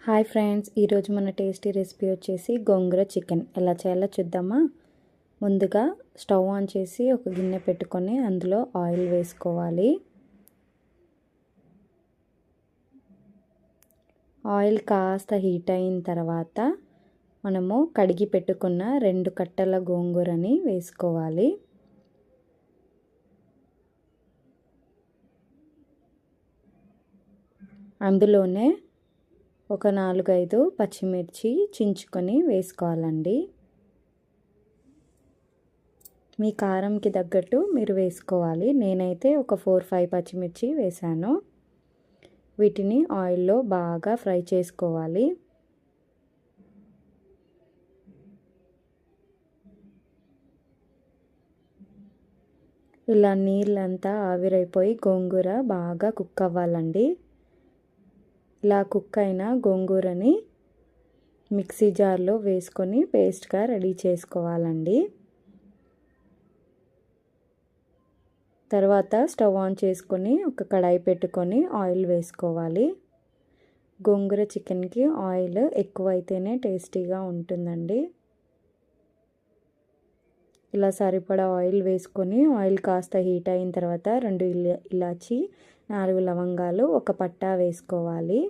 Hi friends, ఈరోజు మన tasty recipe వచ్చేసి గోంగూర చికెన్ ఎలా చేయాలో చూద్దామా. ముందుగా స్టవ్ ఆన్ చేసి ఒక గిన్నె పెట్టుకొని అందులో ఆయిల్ వేసుకోవాలి. ఆయిల్ కాస్త హీట్ అయిన తర్వాత మనము కడిగి పెట్టుకున్న 2 కట్టల గోంగూరని వేసుకోవాలి. అందులోనే ఒక 4-5 పచ్చిమిర్చి చించుకొని వేసుకోవాలండి. మీ కారంకి తగ్గట్టు మీరు వేసుకోవాలి. నేనైతే ఒక 4-5 పచ్చిమిర్చి వేసాను. వీటిని ఆయిల్లో బాగా ఫ్రై చేసుకోవాలి. ఇలా నీళ్ళంతా ఆవిరైపోయి గోంగూర బాగా కుక్ అవ్వాలండి. ఇలా కుక్ అయిన గోంగూరని మిక్సీ జార్లో వేసుకొని పేస్ట్గా రెడీ చేసుకోవాలండి. తర్వాత స్టవ్ ఆన్ చేసుకొని ఒక కడాయి పెట్టుకొని ఆయిల్ వేసుకోవాలి. గోంగూర చికెన్కి ఆయిల్ ఎక్కువైతేనే టేస్టీగా ఉంటుందండి. ఇలా సరిపడా ఆయిల్ వేసుకొని ఆయిల్ కాస్త హీట్ అయిన తర్వాత 2 ఇలాచి 4 లవంగాలు ఒక పట్టా వేసుకోవాలి.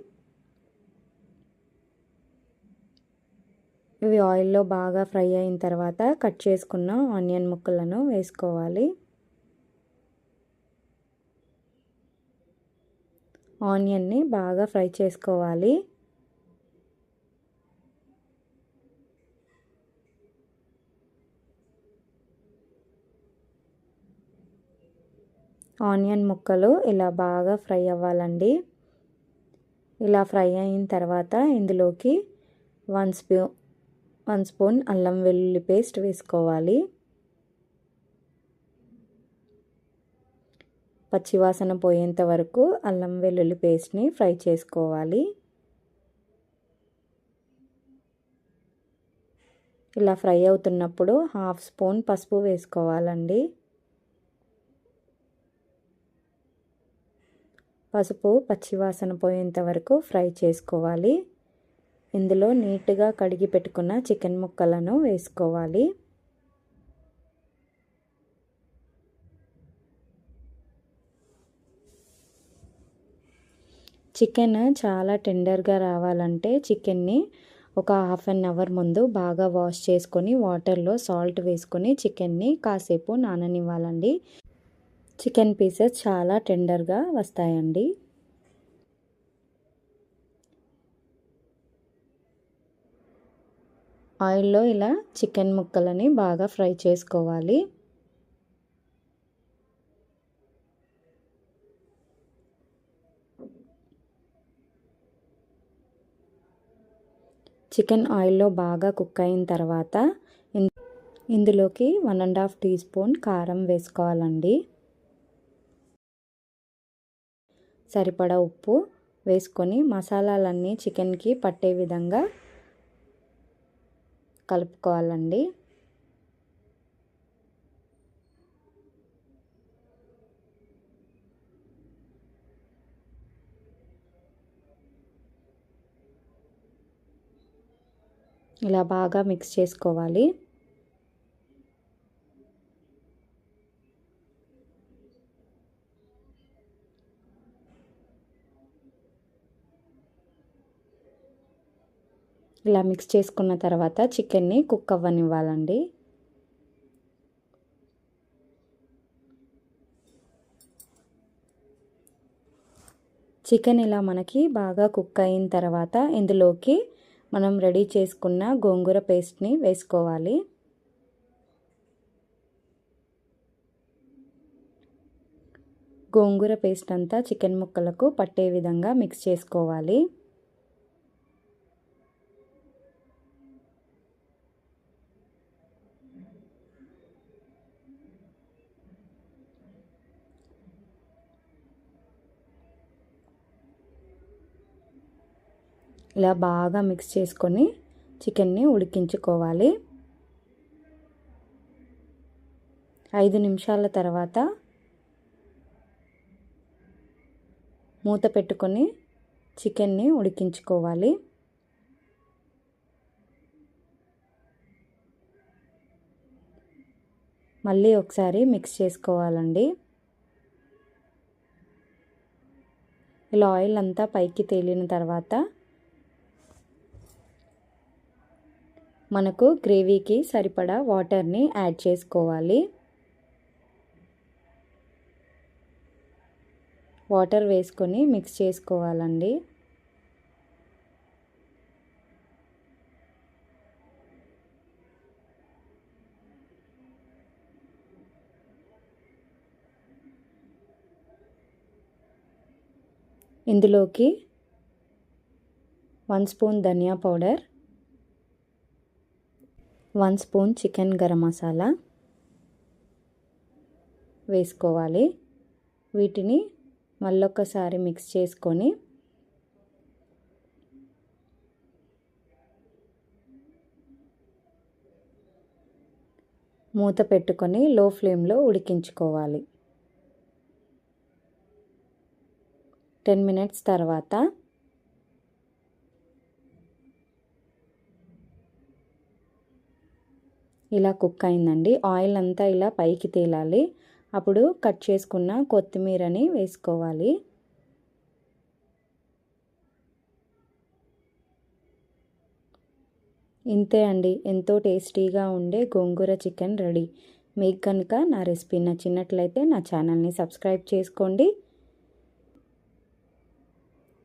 ఇవి ఆయిల్లో బాగా ఫ్రై అయిన తర్వాత కట్ చేసుకున్న ఆనియన్ ముక్కలను వేసుకోవాలి. ఆనియన్ని బాగా ఫ్రై చేసుకోవాలి. ఆనియన్ ముక్కలు ఇలా బాగా ఫ్రై అవ్వాలండి. ఇలా ఫ్రై అయిన తర్వాత ఇందులోకి 1 స్పూన్ అల్లం వెల్లుల్లి పేస్ట్ వేసుకోవాలి. పచ్చివాసన పోయేంత వరకు అల్లం వెల్లుల్లి పేస్ట్ని ఫ్రై చేసుకోవాలి. ఇలా ఫ్రై అవుతున్నప్పుడు 1/2 స్పూన్ పసుపు వేసుకోవాలండి. పసుపు పచ్చివాసన పోయేంత వరకు ఫ్రై చేసుకోవాలి. ఇందులో నీట్గా కడిగి పెట్టుకున్న చికెన్ ముక్కలను వేసుకోవాలి. చికెన్ చాలా టెండర్గా రావాలంటే చికెన్ని ఒక 1/2 అవర్ ముందు బాగా వాష్ చేసుకొని వాటర్లో సాల్ట్ వేసుకొని చికెన్ని కాసేపు నాననివ్వాలండి. చికెన్ పీసెస్ చాలా టెండర్గా వస్తాయండి. ఆయిల్లో ఇలా చికెన్ ముక్కలని బాగా ఫ్రై చేసుకోవాలి. చికెన్ ఆయిల్లో బాగా కుక్ అయిన తర్వాత ఇందులోకి 1.5 టీ స్పూన్ కారం వేసుకోవాలండి. సరిపడా ఉప్పు వేసుకొని మసాలాలన్నీ చికెన్కి పట్టే విధంగా కలుపుకోవాలండి. ఇలా బాగా మిక్స్ చేసుకోవాలి. ఇలా మిక్స్ చేసుకున్న తర్వాత చికెన్ని కుక్ అవ్వనివ్వాలండి. చికెన్ ఇలా మనకి బాగా కుక్ అయిన తర్వాత ఇందులోకి మనం రెడీ చేసుకున్న గోంగూర పేస్ట్ని వేసుకోవాలి. గోంగూర పేస్ట్ అంతా చికెన్ ముక్కలకు పట్టే విధంగా మిక్స్ చేసుకోవాలి. ఇలా బాగా మిక్స్ చేసుకొని చికెన్ని ఉడికించుకోవాలి. 5 నిమిషాల తర్వాత మూత పెట్టుకొని చికెన్ని ఉడికించుకోవాలి. మళ్ళీ ఒకసారి మిక్స్ చేసుకోవాలండి. ఇలా ఆయిల్ అంతా పైకి తేలిన తర్వాత మనకు గ్రేవీకి సరిపడా వాటర్ని యాడ్ చేసుకోవాలి. వాటర్ వేసుకొని మిక్స్ చేసుకోవాలండి. ఇందులోకి 1 స్పూన్ ధనియా powder, 1 spoon chicken garam masala వేసుకోవాలి. వీటిని మళ్ళొకసారి మిక్స్ చేసుకొని మూత పెట్టుకొని లో ఫ్లేమ్లో ఉడికించుకోవాలి. 10 మినిట్స్ తర్వాత ఇలా కుక్ అయిందండి. ఆయిల్ అంతా ఇలా పైకి తేలాలి. అప్పుడు కట్ చేసుకున్న కొత్తిమీరని వేసుకోవాలి. ఇంతే అండి, ఎంతో టేస్టీగా ఉండే గోంగూర చికెన్ రెడీ. మీకు కనుక నా రెసిపీ నచ్చినట్లయితే నా ఛానల్ని సబ్స్క్రైబ్ చేసుకోండి.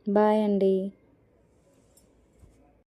బాయ్ అండి.